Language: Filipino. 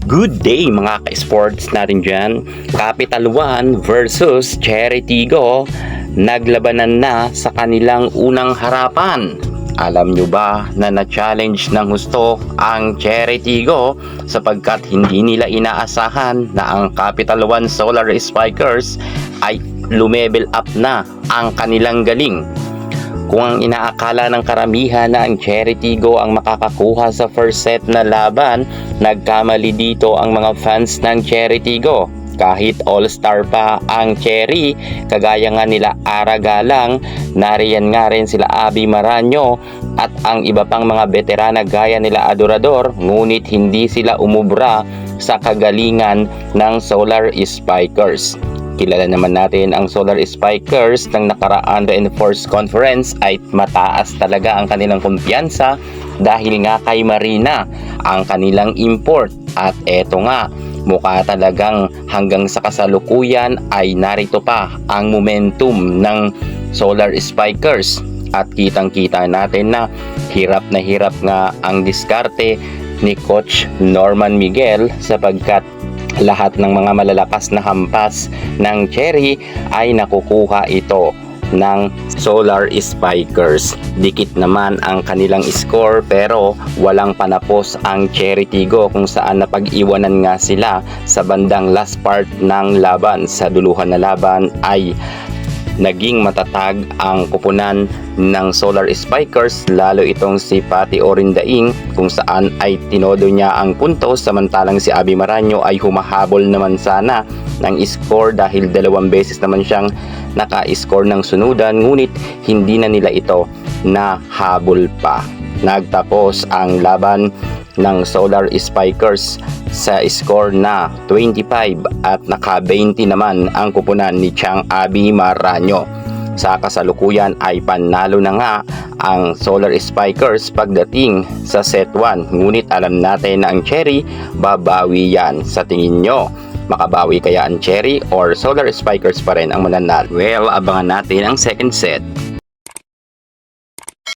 Good day mga ka-sports natin dyan. Capital One versus Cherry Tigo naglabanan na sa kanilang unang harapan. Alam nyo ba na na-challenge ng husto ang Cherry Tigo sapagkat hindi nila inaasahan na ang Capital One Solar Spikers ay lumevel up na ang kanilang galing. Kung ang inaakala ng karamihan na ang Cherry Tigo ang makakakuha sa first set na laban, nagkamali dito ang mga fans ng Cherry Tigo. Kahit all-star pa ang Cherry, kagaya nga nila Ara Galang, nariyan nga rin sila Abby Maraño at ang iba pang mga veterana gaya nila Adorador, ngunit hindi sila umubra sa kagalingan ng Solar Spikers. Kilala naman natin ang Solar Spikers ng nakaraan Reinforced Conference ay mataas talaga ang kanilang kumpiyansa dahil nga kay Marina ang kanilang import. At eto nga, mukha talagang hanggang sa kasalukuyan ay narito pa ang momentum ng Solar Spikers. At kitang-kita natin na hirap nga ang diskarte ni Coach Norman Miguel sapagkat lahat ng mga malalakas na hampas ng Cherry ay nakukuha ito ng Solar Spikers. Dikit naman ang kanilang score pero walang panapos ang Cherry Tigo kung saan napag-iwanan nga sila sa bandang last part ng laban. Sa duluhan na laban ay naging matatag ang kupunan ng Solar Spikers, lalo itong si Patty Orindaing kung saan ay tinodo niya ang puntos, samantalang si Abby Maraño ay humahabol naman sana ng score dahil 2 beses naman siyang naka-score ng sunudan, ngunit hindi na nila ito nahabol pa. Nagtapos ang laban ng Solar Spikers sa score na 25 at naka-20 naman ang kupunan ni Chang Abby Maraño. Sa kasalukuyan ay panalo na nga ang Solar Spikers pagdating sa set 1. Ngunit alam natin na ang Cherry babawi yan. Sa tingin nyo, makabawi kaya ang Cherry or Solar Spikers pa rin ang mananalo? Well, abangan natin ang second set.